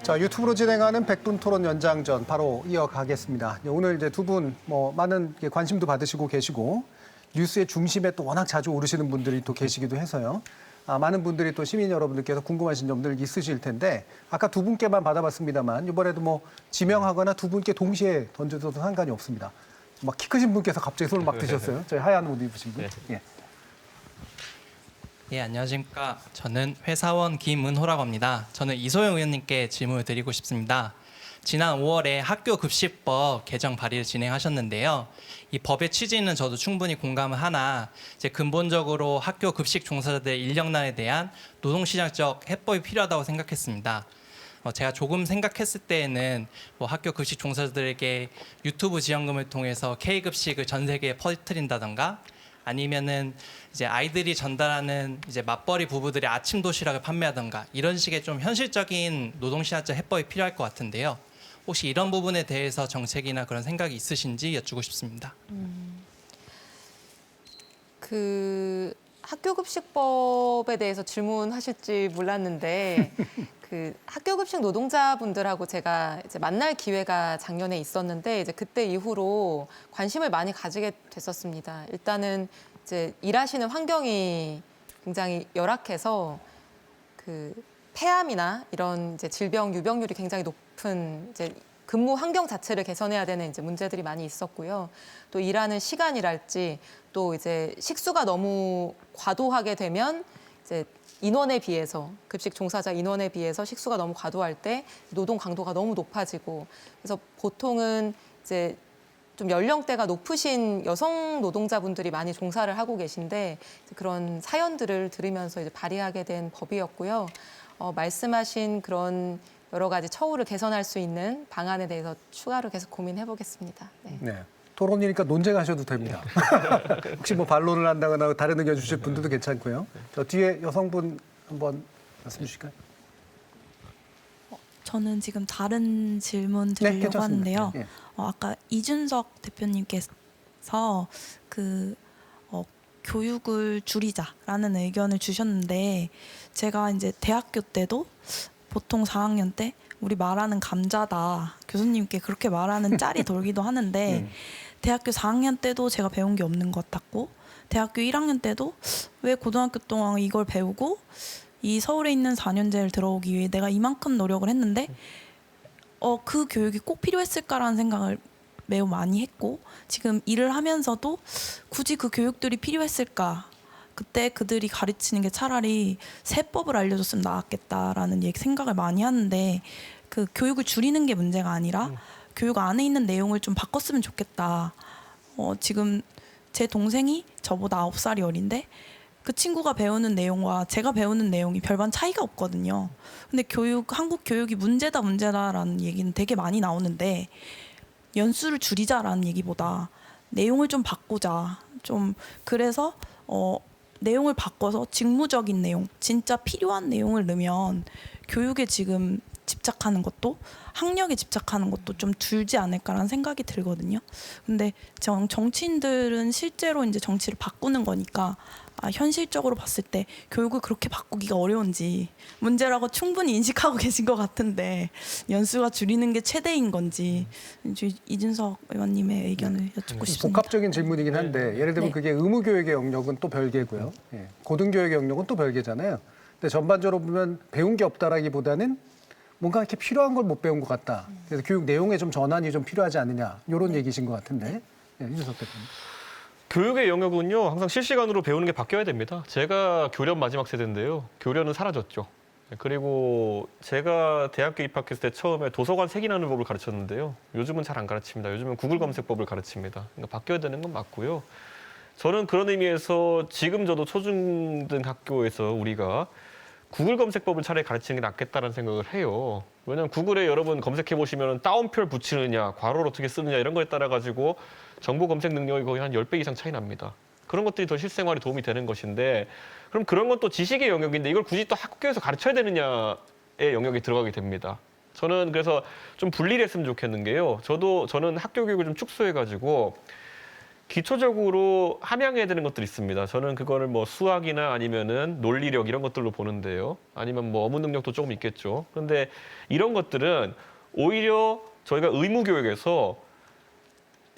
자, 유튜브로 진행하는 백분 토론 연장전 바로 이어가겠습니다. 오늘 이제 두 분 많은 관심도 받으시고 계시고 뉴스의 중심에 또 워낙 자주 오르시는 분들이 또 계시기도 해서요. 많은 분들이 또 시민 여러분들께서 궁금하신 점들 있으실 텐데 아까 두 분께만 받아봤습니다만 이번에도 지명하거나 두 분께 동시에 던져줘도 상관이 없습니다. 막 키 크신 분께서 갑자기 손을 막 드셨어요. 저희 하얀 옷 입으신 분. 예. 예, 안녕하십니까. 저는 회사원 김은호라고 합니다. 저는 이소영 의원님께 질문을 드리고 싶습니다. 지난 5월에 학교급식법 개정 발의를 진행하셨는데요. 이 법의 취지는 저도 충분히 공감을 하나 이제 근본적으로 학교급식 종사자들의 인력난에 대한 노동시장적 해법이 필요하다고 생각했습니다. 제가 조금 생각했을 때에는 학교 급식 종사자들에게 유튜브 지원금을 통해서 K급식을 전 세계에 퍼뜨린다던가 아니면은 이제 아이들이 전달하는 이제 맞벌이 부부들의 아침 도시락을 판매하던가 이런 식의 좀 현실적인 노동시장적 해법이 필요할 것 같은데요. 혹시 이런 부분에 대해서 정책이나 그런 생각이 있으신지 여쭈고 싶습니다. 그 학교급식법에 대해서 질문하실지 몰랐는데 그 학교급식 노동자분들하고 제가 이제 만날 기회가 작년에 있었는데 이제 그때 이후로 관심을 많이 가지게 됐었습니다. 일단은 이제 일하시는 환경이 굉장히 열악해서 그 폐암이나 이런 이제 질병 유병률이 굉장히 높은 이제 근무 환경 자체를 개선해야 되는 이제 문제들이 많이 있었고요. 또 일하는 시간이랄지 또 이제 식수가 너무 과도하게 되면 이제 인원에 비해서 급식 종사자 인원에 비해서 식수가 너무 과도할 때 노동 강도가 너무 높아지고 그래서 보통은 이제 좀 연령대가 높으신 여성 노동자분들이 많이 종사를 하고 계신데 그런 사연들을 들으면서 이제 발의하게 된 법이었고요. 말씀하신 그런 여러 가지 처우를 개선할 수 있는 방안에 대해서 추가로 계속 고민해 보겠습니다. 네. 토론이니까 논쟁하셔도 됩니다. 혹시 반론을 한다거나 다른 의견 주실 분들도 괜찮고요. 저 뒤에 여성분 한번 말씀 주실까요? 저는 지금 다른 질문 드리려고 하는데요. 예. 아까 이준석 대표님께서 교육을 줄이자라는 의견을 주셨는데 제가 이제 대학교 때도 보통 4학년 때 우리 말하는 감자다 교수님께 그렇게 말하는 짤이 돌기도 하는데 대학교 4학년 때도 제가 배운 게 없는 것 같았고 대학교 1학년 때도 왜 고등학교 동안 이걸 배우고 이 서울에 있는 4년제를 들어오기 위해 내가 이만큼 노력을 했는데 그 교육이 꼭 필요했을까라는 생각을 매우 많이 했고 지금 일을 하면서도 굳이 그 교육들이 필요했을까 그때 그들이 가르치는 게 차라리 세법을 알려줬으면 나았겠다라는 생각을 많이 하는데 그 교육을 줄이는 게 문제가 아니라 교육 안에 있는 내용을 좀 바꿨으면 좋겠다. 지금 제 동생이 저보다 9살이 어린데 그 친구가 배우는 내용과 제가 배우는 내용이 별반 차이가 없거든요. 근데 한국 교육이 문제다라는 얘기는 되게 많이 나오는데 연수를 줄이자라는 얘기보다 내용을 좀 바꾸자. 좀 그래서 내용을 바꿔서 직무적인 내용, 진짜 필요한 내용을 넣으면 교육에 지금 집착하는 것도 학력에 집착하는 것도 좀 줄지 않을까라는 생각이 들거든요. 근데 정치인들은 실제로 이제 정치를 바꾸는 거니까 현실적으로 봤을 때 교육을 그렇게 바꾸기가 어려운지 문제라고 충분히 인식하고 계신 것 같은데 연수가 줄이는 게 최대인 건지 이준석 의원님의 의견을 여쭙고 싶습니다. 복합적인 질문이긴 한데 예를 들면 그게 의무교육의 영역은 또 별개고요. 고등교육의 영역은 또 별개잖아요. 근데 전반적으로 보면 배운 게 없다라기보다는 뭔가 이렇게 필요한 걸 못 배운 것 같다. 그래서 교육 내용에 좀 전환이 좀 필요하지 않느냐 이런 얘기신 것 같은데 이준석 대표님. 교육의 영역은요 항상 실시간으로 배우는 게 바뀌어야 됩니다. 제가 교련 마지막 세대인데요. 교련은 사라졌죠. 그리고 제가 대학교 입학했을 때 처음에 도서관 색인하는 법을 가르쳤는데요. 요즘은 잘 안 가르칩니다. 요즘은 구글 검색법을 가르칩니다. 그러니까 바뀌어야 되는 건 맞고요. 저는 그런 의미에서 지금 저도 초중등 학교에서 우리가 구글 검색법을 차라리 가르치는 게 낫겠다는 생각을 해요. 왜냐하면 구글에 여러분 검색해 보시면 따옴표를 붙이느냐, 괄호를 어떻게 쓰느냐 이런 거에 따라 가지고 정보 검색 능력이 거의 한 10배 이상 차이 납니다. 그런 것들이 더 실생활에 도움이 되는 것인데 그럼 그런 건 또 지식의 영역인데 이걸 굳이 또 학교에서 가르쳐야 되느냐의 영역이 들어가게 됩니다. 저는 그래서 좀 분리를 했으면 좋겠는 게요. 저는 학교 교육을 좀 축소해가지고 기초적으로 함양해야 되는 것들이 있습니다. 저는 그거를 뭐 수학이나 아니면은 논리력 이런 것들로 보는데요. 아니면 뭐 어문 능력도 조금 있겠죠. 그런데 이런 것들은 오히려 저희가 의무 교육에서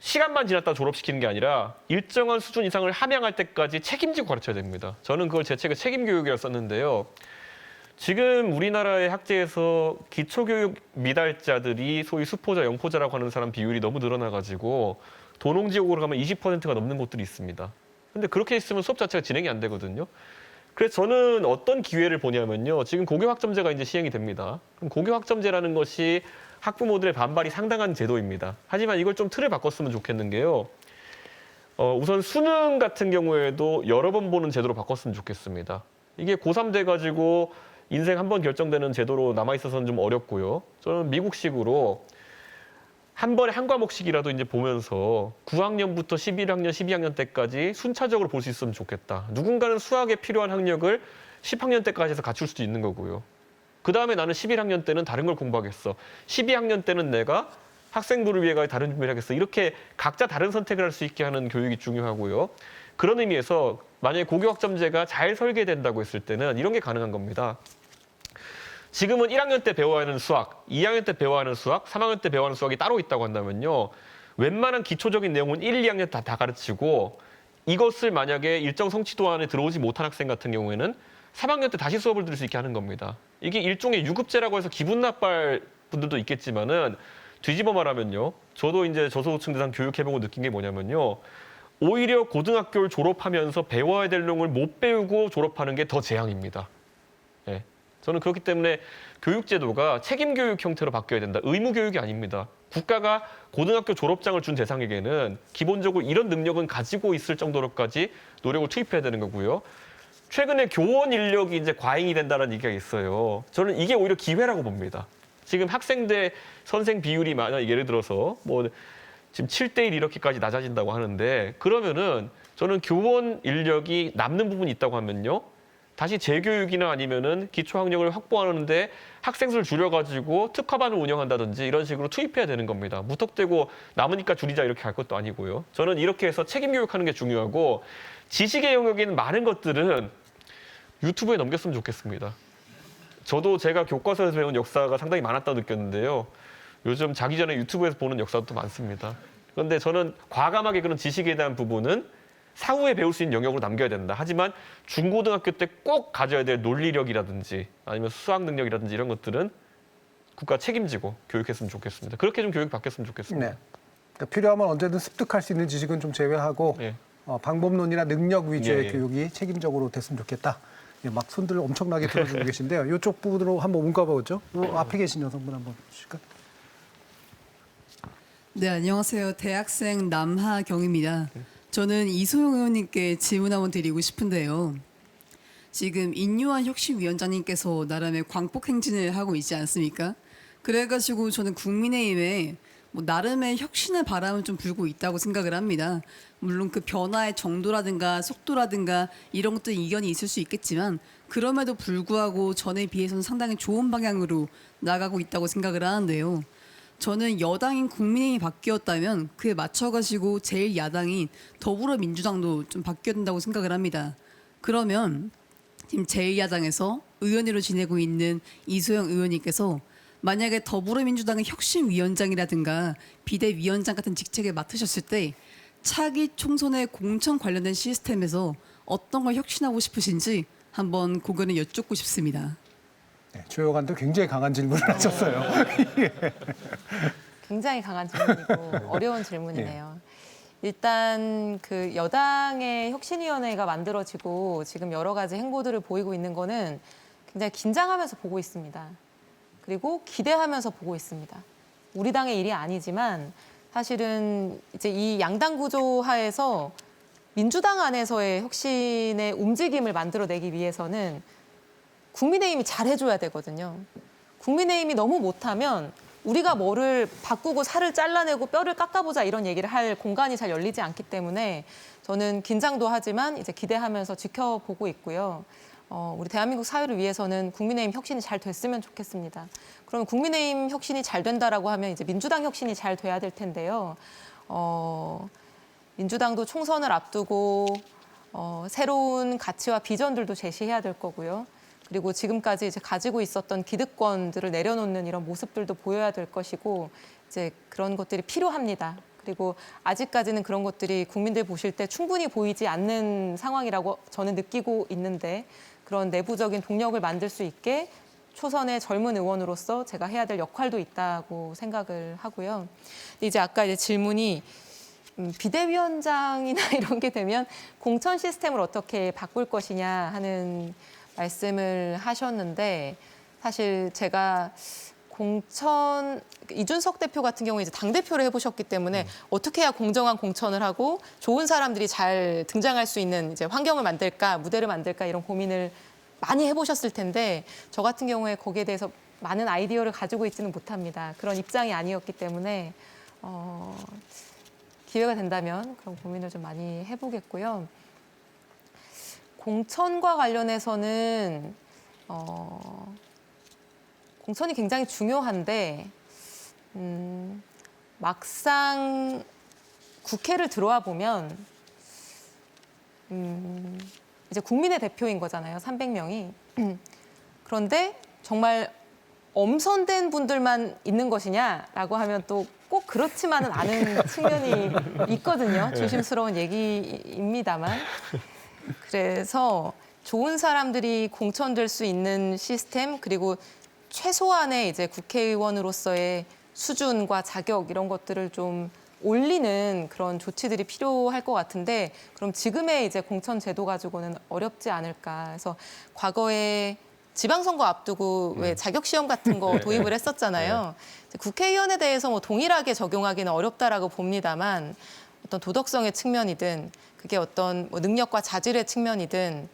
시간만 지났다 졸업시키는 게 아니라 일정한 수준 이상을 함양할 때까지 책임지고 가르쳐야 됩니다. 저는 그걸 제 책에 책임교육이라고 썼는데요. 지금 우리나라의 학제에서 기초교육 미달자들이 소위 수포자, 영포자라고 하는 사람 비율이 너무 늘어나가지고 도농지옥으로 가면 20%가 넘는 곳들이 있습니다. 근데 그렇게 있으면 수업 자체가 진행이 안 되거든요. 그래서 저는 어떤 기회를 보냐면요. 지금 고교학점제가 이제 시행이 됩니다. 그럼 고교학점제라는 것이 학부모들의 반발이 상당한 제도입니다. 하지만 이걸 좀 틀을 바꿨으면 좋겠는 게요. 우선 수능 같은 경우에도 여러 번 보는 제도로 바꿨으면 좋겠습니다. 이게 고3 돼가지고 인생 한 번 결정되는 제도로 남아있어서는 좀 어렵고요. 저는 미국식으로 한 번에 한 과목씩이라도 이제 보면서 9학년부터 11학년, 12학년 때까지 순차적으로 볼 수 있으면 좋겠다. 누군가는 수학에 필요한 학력을 10학년 때까지 해서 갖출 수도 있는 거고요. 그 다음에 나는 11학년 때는 다른 걸 공부하겠어. 12학년 때는 내가 학생부를 위해 다른 준비를 하겠어. 이렇게 각자 다른 선택을 할 수 있게 하는 교육이 중요하고요. 그런 의미에서 만약에 고교학점제가 잘 설계된다고 했을 때는 이런 게 가능한 겁니다. 지금은 1학년 때 배워야 하는 수학, 2학년 때 배워야 하는 수학, 3학년 때 배워야 하는 수학이 따로 있다고 한다면요. 웬만한 기초적인 내용은 1, 2학년 다 가르치고 이것을 만약에 일정 성취도 안에 들어오지 못한 학생 같은 경우에는 3학년 때 다시 수업을 들을 수 있게 하는 겁니다. 이게 일종의 유급제라고 해서 기분 나빠할 분들도 있겠지만은 뒤집어 말하면요. 저도 이제 저소득층 대상 교육해보고 느낀 게 뭐냐면요. 오히려 고등학교를 졸업하면서 배워야 될 내용을 못 배우고 졸업하는 게 더 재앙입니다. 예. 저는 그렇기 때문에 교육제도가 책임교육 형태로 바뀌어야 된다. 의무교육이 아닙니다. 국가가 고등학교 졸업장을 준 대상에게는 기본적으로 이런 능력은 가지고 있을 정도로까지 노력을 투입해야 되는 거고요. 최근에 교원 인력이 이제 과잉이 된다는 얘기가 있어요. 저는 이게 오히려 기회라고 봅니다. 지금 학생 대 선생 비율이 만약 예를 들어서 뭐 지금 7대1 이렇게까지 낮아진다고 하는데 그러면은 저는 교원 인력이 남는 부분이 있다고 하면요. 다시 재교육이나 아니면은 기초학력을 확보하는데 학생 수를 줄여가지고 특화반을 운영한다든지 이런 식으로 투입해야 되는 겁니다. 무턱대고 남으니까 줄이자 이렇게 할 것도 아니고요. 저는 이렇게 해서 책임교육하는 게 중요하고 지식의 영역에 있는 많은 것들은 유튜브에 넘겼으면 좋겠습니다. 저도 제가 교과서에서 배운 역사가 상당히 많았다고 느꼈는데요. 요즘 자기 전에 유튜브에서 보는 역사도 많습니다. 그런데 저는 과감하게 그런 지식에 대한 부분은 사후에 배울 수 있는 영역으로 남겨야 된다. 하지만 중고등학교 때 꼭 가져야 될 논리력이라든지 아니면 수학 능력이라든지 이런 것들은 국가 책임지고 교육했으면 좋겠습니다. 그렇게 좀 교육이 바뀌었으면 좋겠습니다. 네. 그러니까 필요하면 언제든 습득할 수 있는 지식은 좀 제외하고 예. 방법론이나 능력 위주의 예. 교육이 책임적으로 됐으면 좋겠다. 예, 막 손들 엄청나게 들어주고 계신데요. 이쪽 부분으로 한번 문가보죠. 앞에 계신 여성분 한번 주실까요? 네, 안녕하세요. 대학생 남하경입니다. 저는 이소영 의원님께 질문 한번 드리고 싶은데요. 지금 인요한 혁신위원장님께서 나름의 광폭 행진을 하고 있지 않습니까? 그래가지고 저는 국민의힘에 뭐 나름의 혁신의 바람은 좀 불고 있다고 생각을 합니다. 물론 그 변화의 정도라든가 속도라든가 이런 것들은 이견이 있을 수 있겠지만 그럼에도 불구하고 전에 비해서는 상당히 좋은 방향으로 나가고 있다고 생각을 하는데요. 저는 여당인 국민의힘이 바뀌었다면 그에 맞춰가지고 제1야당인 더불어민주당도 좀 바뀌어야 된다고 생각을 합니다. 그러면 지금 제1야당에서 의원으로 지내고 있는 이소영 의원님께서 만약에 더불어민주당의 혁신위원장이라든가 비대위원장 같은 직책을 맡으셨을 때 차기 총선의 공천 관련된 시스템에서 어떤 걸 혁신하고 싶으신지 한번 고견을 여쭙고 싶습니다. 네, 조여관도 굉장히 강한 질문을 하셨어요. 굉장히 강한 질문이고 어려운 질문이네요. 일단 그 여당의 혁신위원회가 만들어지고 지금 여러 가지 행보들을 보이고 있는 거는 굉장히 긴장하면서 보고 있습니다. 그리고 기대하면서 보고 있습니다. 우리 당의 일이 아니지만 사실은 이제 이 양당 구조 하에서 민주당 안에서의 혁신의 움직임을 만들어내기 위해서는 국민의힘이 잘해줘야 되거든요. 국민의힘이 너무 못하면 우리가 뭐를 바꾸고 살을 잘라내고 뼈를 깎아보자 이런 얘기를 할 공간이 잘 열리지 않기 때문에 저는 긴장도 하지만 이제 기대하면서 지켜보고 있고요. 우리 대한민국 사회를 위해서는 국민의힘 혁신이 잘 됐으면 좋겠습니다. 그러면 국민의힘 혁신이 잘 된다라고 하면 이제 민주당 혁신이 잘 돼야 될 텐데요. 민주당도 총선을 앞두고 새로운 가치와 비전들도 제시해야 될 거고요. 그리고 지금까지 이제 가지고 있었던 기득권들을 내려놓는 이런 모습들도 보여야 될 것이고 이제 그런 것들이 필요합니다. 그리고 아직까지는 그런 것들이 국민들 보실 때 충분히 보이지 않는 상황이라고 저는 느끼고 있는데 그런 내부적인 동력을 만들 수 있게 초선의 젊은 의원으로서 제가 해야 될 역할도 있다고 생각을 하고요. 근데 이제 아까 이제 질문이 비대위원장이나 이런 게 되면 공천 시스템을 어떻게 바꿀 것이냐 하는 말씀을 하셨는데 사실 제가 공천 이준석 대표 같은 경우에 이제 당 대표를 해보셨기 때문에 어떻게 해야 공정한 공천을 하고 좋은 사람들이 잘 등장할 수 있는 이제 환경을 만들까 무대를 만들까 이런 고민을 많이 해보셨을 텐데 저 같은 경우에 거기에 대해서 많은 아이디어를 가지고 있지는 못합니다. 그런 입장이 아니었기 때문에 기회가 된다면 그런 고민을 좀 많이 해보겠고요. 공천과 관련해서는 공천이 굉장히 중요한데 막상 국회를 들어와 보면 이제 국민의 대표인 거잖아요. 300명이. 그런데 정말 엄선된 분들만 있는 것이냐라고 하면 또 꼭 그렇지만은 않은 측면이 있거든요. 조심스러운 얘기입니다만. 그래서 좋은 사람들이 공천될 수 있는 시스템 그리고 최소한의 이제 국회의원으로서의 수준과 자격 이런 것들을 좀 올리는 그런 조치들이 필요할 것 같은데 그럼 지금의 이제 공천 제도 가지고는 어렵지 않을까. 그래서 과거에 지방선거 앞두고 왜 자격시험 같은 거 도입을 했었잖아요. 국회의원에 대해서 뭐 동일하게 적용하기는 어렵다라고 봅니다만 어떤 도덕성의 측면이든 그게 어떤 뭐 능력과 자질의 측면이든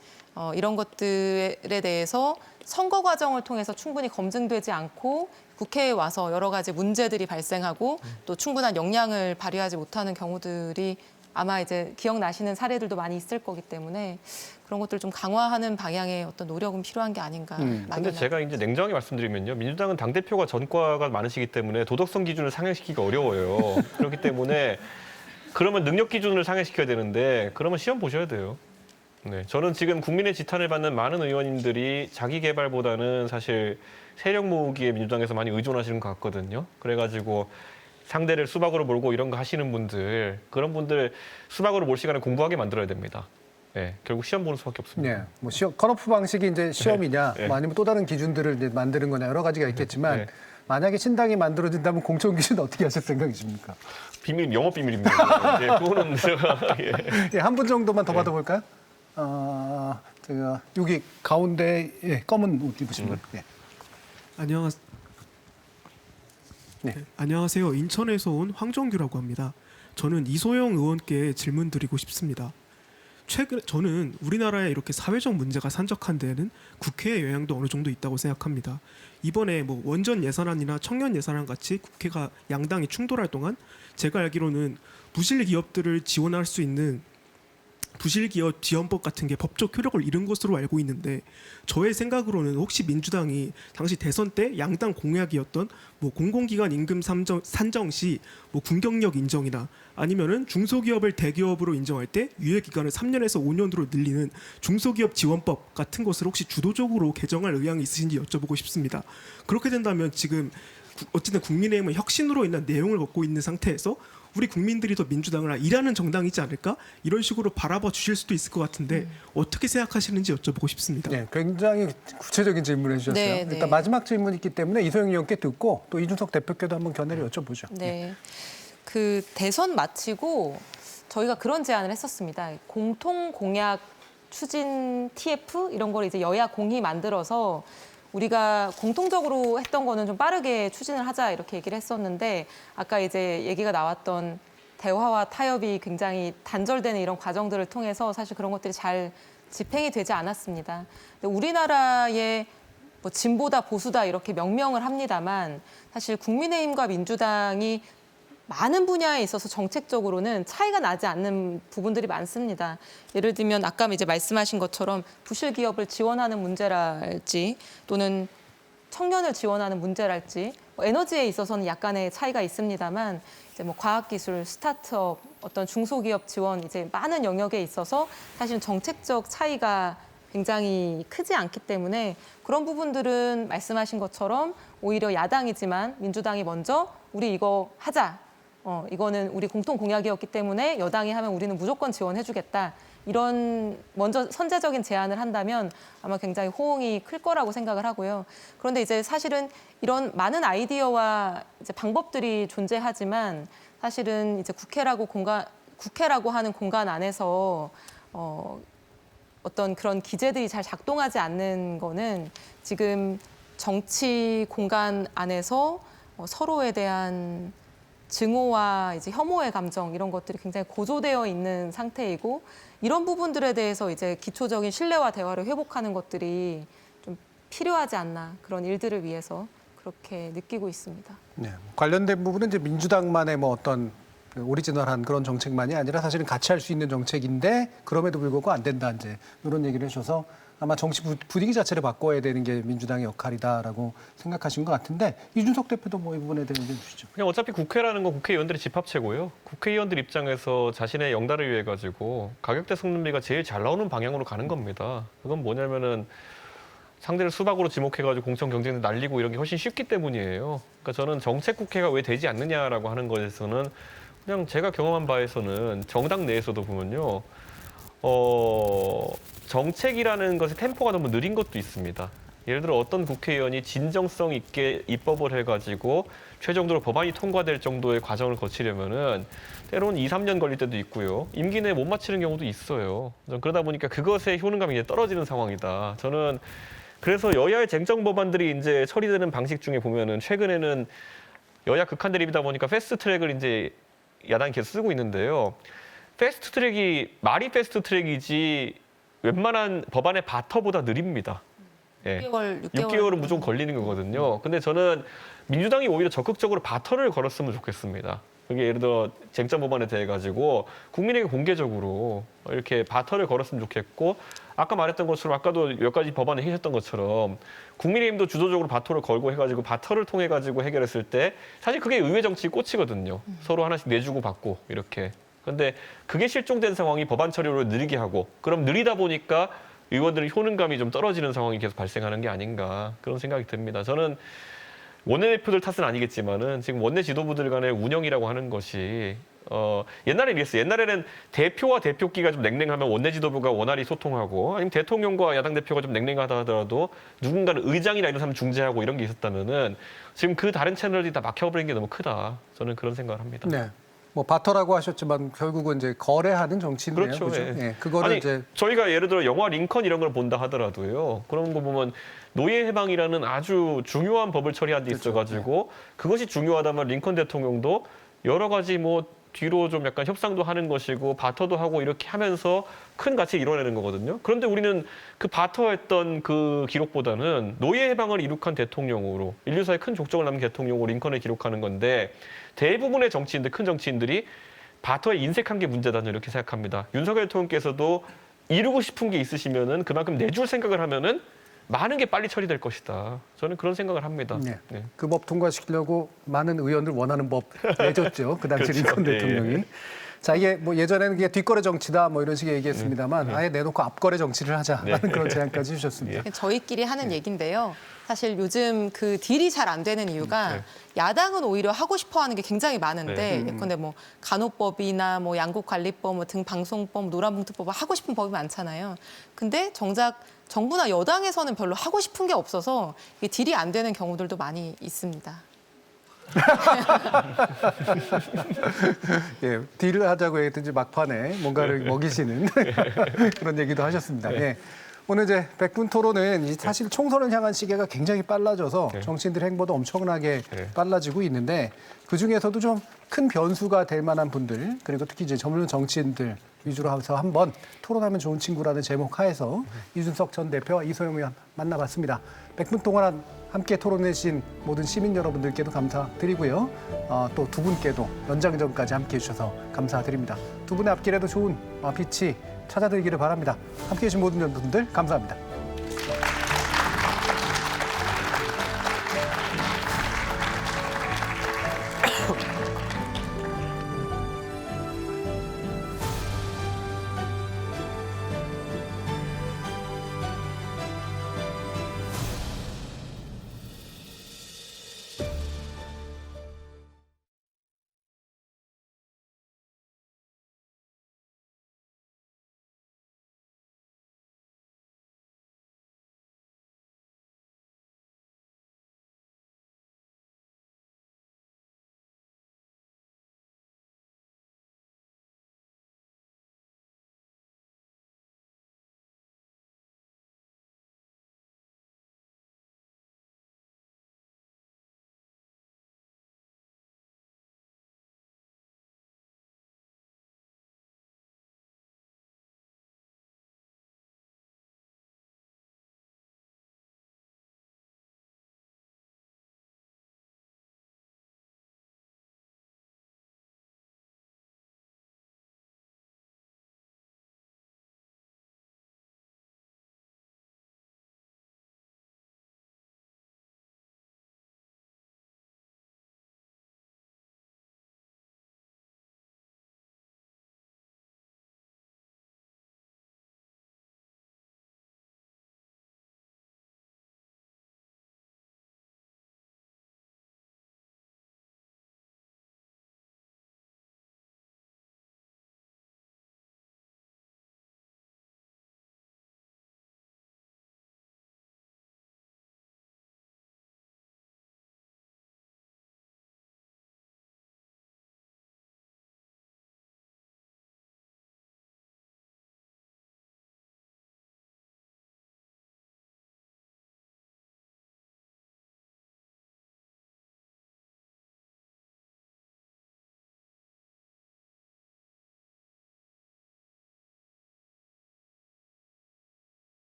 이런 것들에 대해서 선거 과정을 통해서 충분히 검증되지 않고 국회에 와서 여러 가지 문제들이 발생하고 또 충분한 역량을 발휘하지 못하는 경우들이 아마 이제 기억나시는 사례들도 많이 있을 거기 때문에 그런 것들을 좀 강화하는 방향의 어떤 노력은 필요한 게 아닌가. 근데 제가 이제 냉정하게 말씀드리면요. 민주당은 당대표가 전과가 많으시기 때문에 도덕성 기준을 상향시키기가 어려워요. 그렇기 때문에 그러면 능력 기준을 상향시켜야 되는데 그러면 시험 보셔야 돼요. 네, 저는 지금 국민의 지탄을 받는 많은 의원님들이 자기 개발보다는 사실 세력 모으기에 민주당에서 많이 의존하시는 것 같거든요. 그래가지고 상대를 수박으로 몰고 이런 거 하시는 분들, 그런 분들 수박으로 몰 시간에 공부하게 만들어야 됩니다. 네, 결국 시험 보는 수밖에 없습니다. 네, 뭐 시험 컷오프 방식이 이제 시험이냐, 네. 뭐 아니면 또 다른 기준들을 이제 만드는 거냐 여러 가지가 있겠지만 네. 만약에 신당이 만들어진다면 공천 기준 어떻게 하실 생각이십니까? 비밀, 영업 비밀입니다. 네, 그거는 제가 예, 한 분 정도만 더 받아볼까요? 제가 여기 가운데 검은 옷 입으신 분. 예. 안녕하세요. 인천에서 온 황정규라고 합니다. 저는 이소영 의원께 질문드리고 싶습니다. 최근 저는 우리나라에 이렇게 사회적 문제가 산적한 데에는 국회의 영향도 어느 정도 있다고 생각합니다. 이번에 뭐 원전 예산안이나 청년 예산안 같이 국회가 양당이 충돌할 동안 제가 알기로는 부실 기업들을 지원할 수 있는 부실기업 지원법 같은 게 법적 효력을 잃은 것으로 알고 있는데 저의 생각으로는 혹시 민주당이 당시 대선 때 양당 공약이었던 뭐 공공기관 임금 산정 시 뭐 군경력 인정이나 아니면은 중소기업을 대기업으로 인정할 때 유예 기간을 3년에서 5년으로 늘리는 중소기업 지원법 같은 것을 혹시 주도적으로 개정할 의향이 있으신지 여쭤보고 싶습니다. 그렇게 된다면 지금 어쨌든 국민의힘은 혁신으로 인한 내용을 갖고 있는 상태에서 우리 국민들이 더 민주당을 일하는 정당이지 않을까? 이런 식으로 바라봐 주실 수도 있을 것 같은데 어떻게 생각하시는지 여쭤보고 싶습니다. 네, 굉장히 구체적인 질문을 해주셨어요. 네, 일단 네. 마지막 질문 있기 때문에 이소영 의원께 듣고 또 이준석 대표께도 한번 견해를 여쭤보죠. 네. 그 대선 마치고 저희가 그런 제안을 했었습니다. 공통 공약 추진 TF 이런 걸 이제 여야 공히 만들어서 우리가 공통적으로 했던 거는 좀 빠르게 추진을 하자 이렇게 얘기를 했었는데 아까 이제 얘기가 나왔던 대화와 타협이 굉장히 단절되는 이런 과정들을 통해서 사실 그런 것들이 잘 집행이 되지 않았습니다. 근데 우리나라의 뭐 진보다 보수다 이렇게 명명을 합니다만 사실 국민의힘과 민주당이 많은 분야에 있어서 정책적으로는 차이가 나지 않는 부분들이 많습니다. 예를 들면 아까 이제 말씀하신 것처럼 부실 기업을 지원하는 문제랄지 또는 청년을 지원하는 문제랄지 에너지에 있어서는 약간의 차이가 있습니다만 이제 뭐 과학기술, 스타트업, 어떤 중소기업 지원 이제 많은 영역에 있어서 사실은 정책적 차이가 굉장히 크지 않기 때문에 그런 부분들은 말씀하신 것처럼 오히려 야당이지만 민주당이 먼저 우리 이거 하자. 이거는 우리 공통 공약이었기 때문에 여당이 하면 우리는 무조건 지원해주겠다. 이런 먼저 선제적인 제안을 한다면 아마 굉장히 호응이 클 거라고 생각을 하고요. 그런데 이제 사실은 이런 많은 아이디어와 이제 방법들이 존재하지만 사실은 이제 국회라고 하는 공간 안에서 어떤 그런 기제들이 잘 작동하지 않는 거는 지금 정치 공간 안에서 서로에 대한 증오와 이제 혐오의 감정 이런 것들이 굉장히 고조되어 있는 상태이고 이런 부분들에 대해서 이제 기초적인 신뢰와 대화를 회복하는 것들이 좀 필요하지 않나 그런 일들을 위해서 그렇게 느끼고 있습니다. 네, 관련된 부분은 이제 민주당만의 뭐 어떤 오리지널한 그런 정책만이 아니라 사실은 같이 할 수 있는 정책인데 그럼에도 불구하고 안 된다 이제 이런 얘기를 해주셔서 아마 정치 분위기 자체를 바꿔야 되는 게 민주당의 역할이다라고 생각하신 것 같은데 이준석 대표도 뭐 이 부분에 대해 얘기해 주시죠. 그냥 어차피 국회라는 건 국회의원들의 집합체고요. 국회의원들 입장에서 자신의 영달을 위해 가지고 가격대 성능비가 제일 잘 나오는 방향으로 가는 겁니다. 그건 뭐냐면은 상대를 수박으로 지목해가지고 공천 경쟁을 날리고 이런 게 훨씬 쉽기 때문이에요. 그러니까 저는 정책 국회가 왜 되지 않느냐라고 하는 것에서는 그냥 제가 경험한 바에서는 정당 내에서도 보면요. 정책이라는 것의 템포가 너무 느린 것도 있습니다. 예를 들어 어떤 국회의원이 진정성 있게 입법을 해가지고 최종적으로 법안이 통과될 정도의 과정을 거치려면은 때로는 2, 3년 걸릴 때도 있고요. 임기 내에 못 마치는 경우도 있어요. 그러다 보니까 그것의 효능감이 이제 떨어지는 상황이다. 저는 그래서 여야의 쟁점 법안들이 이제 처리되는 방식 중에 보면은 최근에는 여야 극한 대립이다 보니까 패스트 트랙을 이제 야당이 계속 쓰고 있는데요. 패스트 트랙이 말이 패스트 트랙이지 웬만한 법안의 바터보다 느립니다. 예. 6개월은 무조건 걸리는 거거든요. 근데 저는 민주당이 오히려 적극적으로 바터를 걸었으면 좋겠습니다. 그게 예를 들어 쟁점 법안에 대해 가지고 국민에게 공개적으로 이렇게 바터를 걸었으면 좋겠고 아까 말했던 것처럼 아까도 몇 가지 법안에 하셨던 것처럼 국민의힘도 주도적으로 바터를 걸고 해가지고 바터를 통해 가지고 해결했을 때 사실 그게 의회 정치 꽃이거든요. 서로 하나씩 내주고 받고 이렇게. 근데 그게 실종된 상황이 법안 처리로 느리게 하고 그럼 느리다 보니까 의원들의 효능감이 좀 떨어지는 상황이 계속 발생하는 게 아닌가 그런 생각이 듭니다. 저는 원내대표들 탓은 아니겠지만은 지금 원내 지도부들 간의 운영이라고 하는 것이 옛날에 이랬어요. 옛날에는 대표와 대표끼가 좀 냉랭하면 원내 지도부가 원활히 소통하고 아니면 대통령과 야당 대표가 좀 냉랭하다 하더라도 누군가는 의장이나 이런 사람 중재하고 이런 게 있었다면은 지금 그 다른 채널들이 다 막혀버린 게 너무 크다. 저는 그런 생각을 합니다. 네. 뭐 바터라고 하셨지만 결국은 이제 거래하는 정치인데요. 그렇죠. 그죠? 예. 예. 그거를 아니, 이제 저희가 예를 들어 영화 링컨 이런 걸 본다 하더라도요. 그런 거 보면 노예 해방이라는 아주 중요한 법을 처리한 데 그렇죠. 있어가지고 그것이 중요하다면 링컨 대통령도 여러 가지 뭐 뒤로 좀 약간 협상도 하는 것이고 바터도 하고 이렇게 하면서 큰 가치를 이뤄내는 거거든요. 그런데 우리는 그 바터했던 그 기록보다는 노예 해방을 이룩한 대통령으로 인류사에 큰 족적을 남긴 대통령으로 링컨을 기록하는 건데 대부분의 정치인들, 큰 정치인들이 바터에 인색한 게 문제다 이렇게 생각합니다. 윤석열 대통령께서도 이루고 싶은 게 있으시면은 그만큼 내줄 생각을 하면은 많은 게 빨리 처리될 것이다. 저는 그런 생각을 합니다. 네. 네. 그 법 통과시키려고 많은 의원들 원하는 법 내줬죠. 그 당시 그렇죠. 링컨 예, 대통령이. 예. 자, 이게 뭐 예전에는 이게 뒷거래 정치다 뭐 이런 식의 얘기했습니다만 아예 내놓고 앞거래 정치를 하자라는 그런 제안까지 해주셨습니다. 저희끼리 하는 얘기인데요. 사실 요즘 그 딜이 잘 안 되는 이유가 야당은 오히려 하고 싶어하는 게 굉장히 많은데 예컨대 뭐 간호법이나 뭐 양국관리법, 뭐 등방송법, 노란봉투법 하고 싶은 법이 많잖아요. 근데 정작 정부나 여당에서는 별로 하고 싶은 게 없어서 이게 딜이 안 되는 경우들도 많이 있습니다. 예, 딜을 하자고 했든지 막판에 뭔가를 먹이시는 그런 얘기도 하셨습니다. 예. 오늘 이제 100분 토론은 사실 총선을 향한 시계가 굉장히 빨라져서 정치인들의 행보도 엄청나게 빨라지고 있는데 그중에서도 좀 큰 변수가 될 만한 분들 그리고 특히 이제 젊은 정치인들 위주로 해서 한번 토론하면 좋은 친구라는 제목 하에서 이준석 전 대표와 이소영 의원 만나봤습니다. 100분 동안 함께 토론해 주신 모든 시민 여러분들께도 감사드리고요. 또 두 분께도 연장전까지 함께해 주셔서 감사드립니다. 두 분의 앞길에도 좋은 빛이 찾아들기를 바랍니다. 함께해 주신 모든 분들 감사합니다.